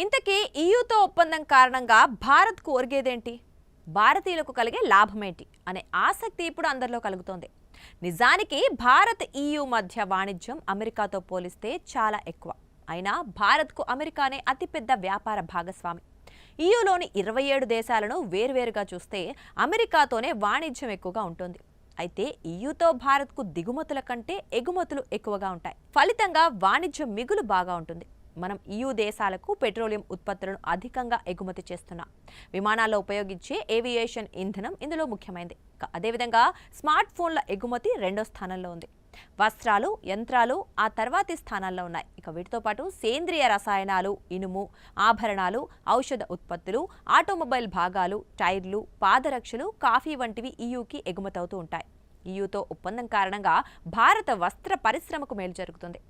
ఇంతకీ ఈయూతో ఒప్పందం కారణంగా భారత్కు ఒరిగేదేంటి? భారతీయులకు కలిగే లాభమేంటి అనే ఆసక్తి ఇప్పుడు అందరిలో కలుగుతోంది. నిజానికి భారత్ ఈయూ మధ్య వాణిజ్యం అమెరికాతో పోలిస్తే చాలా ఎక్కువ. అయినా భారత్కు అమెరికానే అతిపెద్ద వ్యాపార భాగస్వామి. ఈయూలోని 27 దేశాలను వేర్వేరుగా చూస్తే అమెరికాతోనే వాణిజ్యం ఎక్కువగా ఉంటుంది. అయితే ఈయూతో భారత్కు దిగుమతుల కంటే ఎగుమతులు ఎక్కువగా ఉంటాయి. ఫలితంగా వాణిజ్యం మిగులు బాగా ఉంటుంది. మనం ఈయూ దేశాలకు పెట్రోలియం ఉత్పత్తులను అధికంగా ఎగుమతి చేస్తున్నాం. విమానాల్లో ఉపయోగించే ఏవియేషన్ ఇంధనం ఇందులో ముఖ్యమైనది. అదేవిధంగా స్మార్ట్ ఫోన్ల ఎగుమతి రెండో స్థానంలో ఉంది. వస్త్రాలు, యంత్రాలు ఆ తర్వాతి స్థానాల్లో ఉన్నాయి. వీటితో పాటు సేంద్రియ రసాయనాలు, ఇనుము, ఆభరణాలు, ఔషధ ఉత్పత్తులు, ఆటోమొబైల్ భాగాలు, టైర్లు, పాదరక్షలు, కాఫీ వంటివి ఈయూకి ఎగుమతవుతూ ఉంటాయి. ఈయూతో ఒప్పందం కారణంగా భారత వస్త్ర పరిశ్రమకు మేలు జరుగుతుంది.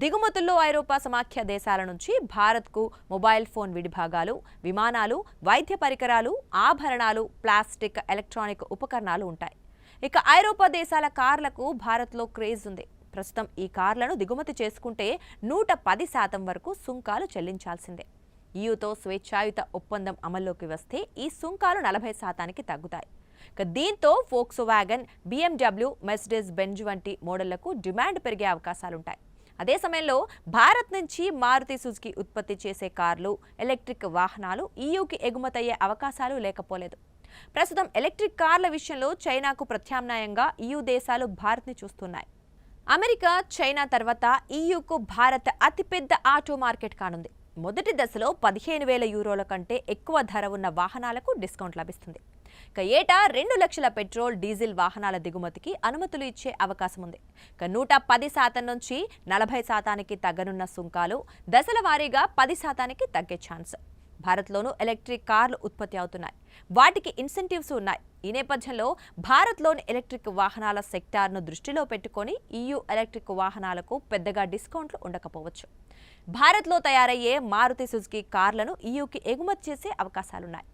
దిగుమతుల్లో ఐరోపా సమాఖ్య దేశాల నుంచి భారత్కు మొబైల్ ఫోన్ విడిభాగాలు, విమానాలు, వైద్య పరికరాలు, ఆభరణాలు, ప్లాస్టిక్, ఎలక్ట్రానిక్ ఉపకరణాలు ఉంటాయి. ఐరోపా దేశాల కార్లకు భారత్లో క్రేజ్ ఉంది. ప్రస్తుతం ఈ కార్లను దిగుమతి చేసుకుంటే 110% వరకు సుంకాలు చెల్లించాల్సిందే. ఈయూతో స్వేచ్ఛాయుత ఒప్పందం అమల్లోకి వస్తే ఈ సుంకాలు 40%కి తగ్గుతాయి. దీంతో ఫోక్స్వాగన్, BMW, మెర్సిడెస్ బెంజ్ వంటి మోడళ్లకు డిమాండ్ పెరిగే అవకాశాలుంటాయి. అదే సమయంలో భారత్ నుంచి మారుతి సుజుకి ఉత్పత్తి చేసే కార్లు, ఎలక్ట్రిక్ వాహనాలు ఈయూకి ఎగుమతయ్యే అవకాశాలు లేకపోలేదు. ప్రస్తుతం ఎలక్ట్రిక్ కార్ల విషయంలో చైనాకు ప్రత్యామ్నాయంగా ఈయూ దేశాలు భారత్ని చూస్తున్నాయి. అమెరికా, చైనా తర్వాత ఈయూకు భారత్ అతిపెద్ద ఆటో మార్కెట్ కానుంది. మొదటి దశలో 15,000 యూరోల కంటే ఎక్కువ ధర ఉన్న వాహనాలకు డిస్కౌంట్ లభిస్తుంది. ఏటా 2 లక్షల పెట్రోల్, డీజిల్ వాహనాల దిగుమతికి అనుమతులు ఇచ్చే అవకాశం ఉంది. 110% నుంచి 40%కి తగ్గనున్న సుంకాలు దశల వారీగా 10%కి తగ్గే ఛాన్స్. భారత్లోనూ ఎలక్ట్రిక్ కార్లు ఉత్పత్తి అవుతున్నాయి. వాటికి ఇన్సెంటివ్స్ ఉన్నాయి. ఈ నేపథ్యంలో భారత్లోని ఎలక్ట్రిక్ వాహనాల సెక్టార్ను దృష్టిలో పెట్టుకొని ఈయూ ఎలక్ట్రిక్ వాహనాలకు పెద్దగా డిస్కౌంట్లు ఉండకపోవచ్చు. భారత్లో తయారయ్యే మారుతి సుజుకి కార్లను ఈయూకి ఎగుమతి చేసే అవకాశాలున్నాయి.